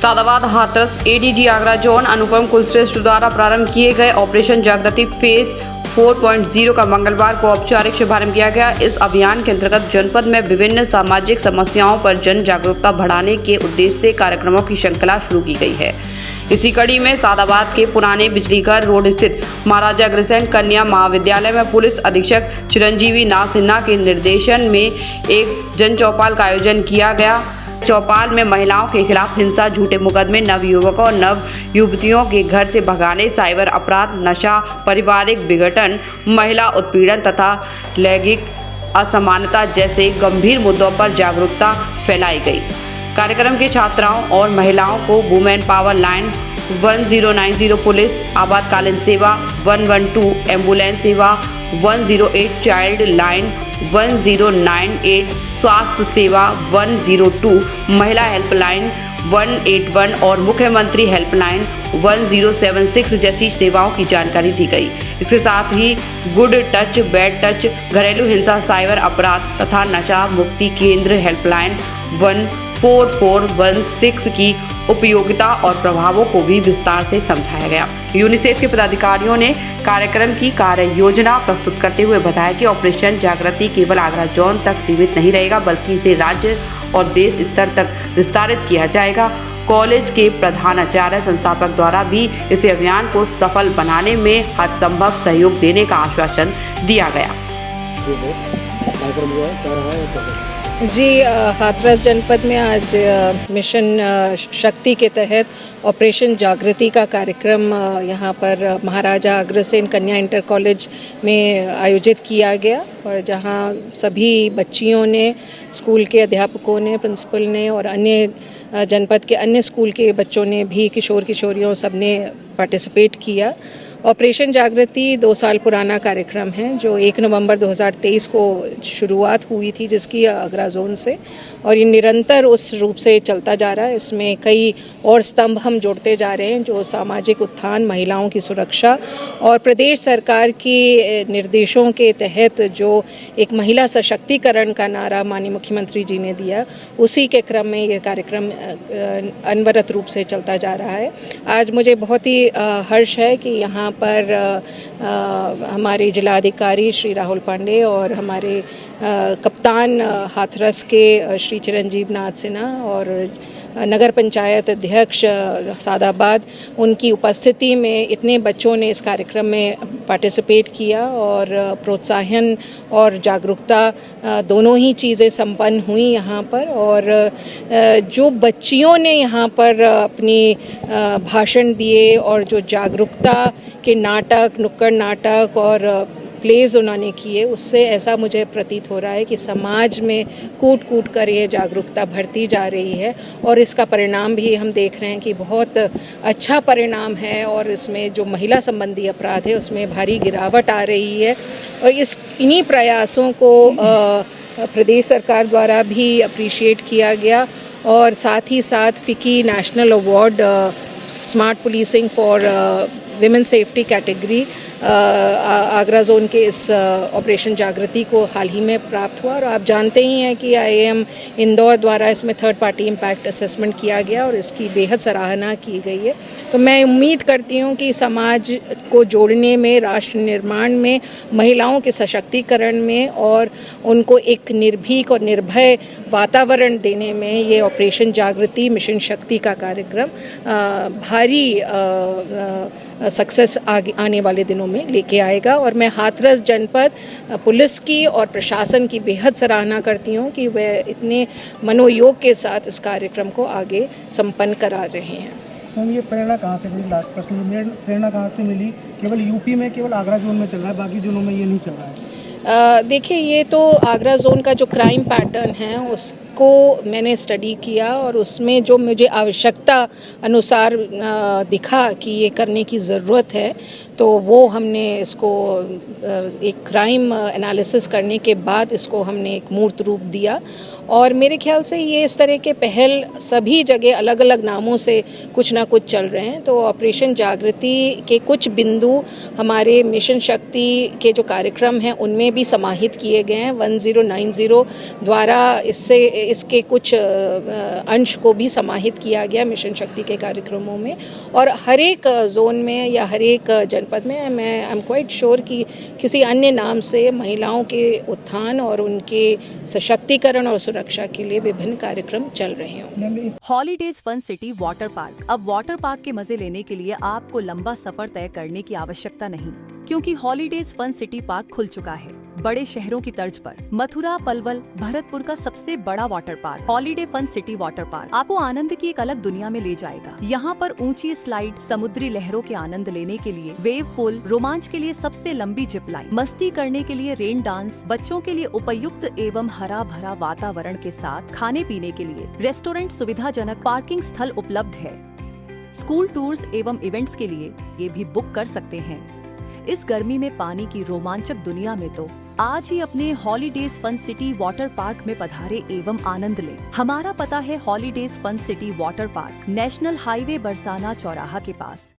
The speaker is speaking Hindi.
सादाबाद हाथरस एडीजी आगरा जोन अनुपम कुलश्रेष्ठ द्वारा प्रारंभ किए गए ऑपरेशन जागृति फेज 4.0 का मंगलवार को औपचारिक शुभारंभ किया गया। इस अभियान के अंतर्गत जनपद में विभिन्न सामाजिक समस्याओं पर जन जागरूकता बढ़ाने के उद्देश्य से कार्यक्रमों की श्रृंखला शुरू की गई है। इसी कड़ी में सादाबाद के पुराने बिजलीघर रोड स्थित महाराजा अग्रसेन कन्या महाविद्यालय में पुलिस अधीक्षक चिरंजीवी नाथ सिन्हा के निर्देशन में एक जन चौपाल का आयोजन किया गया। चौपाल में महिलाओं के खिलाफ हिंसा, झूठे मुकदमे, नव युवकों और नव युवतियों के घर से भगाने, साइबर अपराध, नशा, पारिवारिक विघटन, महिला उत्पीड़न तथा लैंगिक असमानता जैसे गंभीर मुद्दों पर जागरूकता फैलाई गई। कार्यक्रम के छात्राओं और महिलाओं को वुमेन पावर लाइन 1090 पुलिस, आपातकालीन सेवा 112, एम्बुलेंस सेवा 108, चाइल्ड लाइन 1098, स्वास्थ्य सेवा 102, महिला हेल्पलाइन 181 और मुख्यमंत्री हेल्पलाइन 1076 जैसी सेवाओं की जानकारी दी गई। इसके साथ ही गुड टच, बैड टच, घरेलू हिंसा, साइबर अपराध तथा नशा मुक्ति केंद्र हेल्पलाइन 14416 की उपयोगिता और प्रभावों को भी विस्तार से समझाया गया। यूनिसेफ के पदाधिकारियों ने कार्यक्रम की कार्य योजना प्रस्तुत करते हुए बताया कि ऑपरेशन जागृति केवल आगरा जोन तक सीमित नहीं रहेगा, बल्कि इसे राज्य और देश स्तर तक विस्तारित किया जाएगा। कॉलेज के प्रधानाचार्य संस्थापक द्वारा भी इस अभियान को सफल बनाने में हर संभव सहयोग देने का आश्वासन दिया गया। जी, हाथरस जनपद में आज मिशन शक्ति के तहत ऑपरेशन जागृति का कार्यक्रम यहाँ पर महाराजा अग्रसेन कन्या इंटर कॉलेज में आयोजित किया गया और जहाँ सभी बच्चियों ने, स्कूल के अध्यापकों ने, प्रिंसिपल ने और अन्य जनपद के अन्य स्कूल के बच्चों ने भी, किशोर किशोरियों सब ने पार्टिसिपेट किया। ऑपरेशन जागृति 2 साल पुराना कार्यक्रम है जो 1 नवंबर 2023 को शुरुआत हुई थी, जिसकी आगरा जोन से, और ये निरंतर उस रूप से चलता जा रहा है। इसमें कई और स्तंभ हम जोड़ते जा रहे हैं, जो सामाजिक उत्थान, महिलाओं की सुरक्षा और प्रदेश सरकार के निर्देशों के तहत जो एक महिला सशक्तिकरण का नारा माननीय मुख्यमंत्री जी ने दिया, उसी के क्रम में ये कार्यक्रम अनवरत रूप से चलता जा रहा है। आज मुझे बहुत ही हर्ष है कि यहाँ पर हमारे जिलाधिकारी श्री राहुल पांडे और हमारे कप्तान हाथरस के श्री चिरंजीव नाथ सिन्हा और नगर पंचायत अध्यक्ष सादाबाद, उनकी उपस्थिति में इतने बच्चों ने इस कार्यक्रम में पार्टिसिपेट किया और प्रोत्साहन और जागरूकता दोनों ही चीज़ें संपन्न हुई यहाँ पर। और जो बच्चियों ने यहाँ पर अपनी भाषण दिए और जो जागरूकता के नाटक, नुक्कड़ नाटक और प्लेज उन्होंने किए, उससे ऐसा मुझे प्रतीत हो रहा है कि समाज में कूट कूट कर ये जागरूकता बढ़ती जा रही है और इसका परिणाम भी हम देख रहे हैं कि बहुत अच्छा परिणाम है और इसमें जो महिला संबंधी अपराध है उसमें भारी गिरावट आ रही है। और इन्हीं प्रयासों को प्रदेश सरकार द्वारा भी अप्रिशिएट किया गया और साथ ही साथ फिकी national award smart policing for women safety category Agra zone के इस ऑपरेशन जागृति को हाल ही में प्राप्त हुआ। और आप जानते ही हैं कि IIM इंदौर द्वारा इसमें थर्ड पार्टी इम्पैक्ट असेसमेंट किया गया और इसकी बेहद सराहना की गई है। तो मैं उम्मीद करती हूँ कि समाज को जोड़ने में, राष्ट्र निर्माण में, महिलाओं के सशक्तिकरण में और उनको एक निर्भीक और निर्भय वातावरण देने में ये ऑपरेशन जागृति मिशन शक्ति का कार्यक्रम भारी सक्सेस आने वाले दिनों में लेके आएगा। और मैं हाथरस जनपद पुलिस की और प्रशासन की बेहद सराहना करती हूँ कि वे इतने मनोयोग के साथ इस कार्यक्रम को आगे संपन्न करा रहे हैं। मैम, ये प्रेरणा कहाँ से मिली? लास्ट प्रश्न, प्रेरणा कहाँ से मिली? केवल यूपी में, केवल आगरा जोन में चल रहा है, बाकी जोनों में ये नहीं चल रहा है? देखिए, ये तो आगरा जोन का जो क्राइम पैटर्न है उसको मैंने स्टडी किया और उसमें जो मुझे आवश्यकता अनुसार दिखा कि ये करने की ज़रूरत है, तो वो हमने इसको एक क्राइम एनालिसिस करने के बाद इसको हमने एक मूर्त रूप दिया और मेरे ख्याल से ये इस तरह के पहल सभी जगह अलग अलग नामों से कुछ ना कुछ चल रहे हैं। तो ऑपरेशन जागृति के कुछ बिंदु हमारे मिशन शक्ति के जो कार्यक्रम हैं उनमें भी समाहित किए गए हैं। 1090 द्वारा इसके कुछ अंश को भी समाहित किया गया मिशन शक्ति के कार्यक्रमों में। और हर एक जोन में या हर एक जनपद में मैं आई एम क्वाइट श्योर कि किसी अन्य नाम से महिलाओं के उत्थान और उनके सशक्तिकरण और सुरक्षा के लिए विभिन्न कार्यक्रम चल रहे होंगे। Holidays fun city water park. अब वाटर पार्क के मजे लेने के लिए आपको लंबा सफर तय करने की आवश्यकता नहीं, क्योंकि हॉलीडेज फन सिटी पार्क खुल चुका है बड़े शहरों की तर्ज पर। मथुरा, पलवल, भरतपुर का सबसे बड़ा water park holiday fun city water park आपको आनंद की एक अलग दुनिया में ले जाएगा। यहाँ पर ऊंची स्लाइड, समुद्री लहरों के आनंद लेने के लिए वेव पूल, रोमांच के लिए सबसे लंबी जिप लाइन, मस्ती करने के लिए रेन डांस, बच्चों के लिए उपयुक्त एवं हरा भरा वातावरण के साथ खाने पीने के लिए रेस्टोरेंट, सुविधाजनक पार्किंग स्थल उपलब्ध है। स्कूल टूर्स एवं इवेंट्स के लिए ये भी बुक कर सकते हैं। इस गर्मी में पानी की रोमांचक दुनिया में तो आज ही अपने holidays fun city water park में पधारे एवं आनंद लें। हमारा पता है holidays fun city water park, national highway Barsana चौराहा के पास।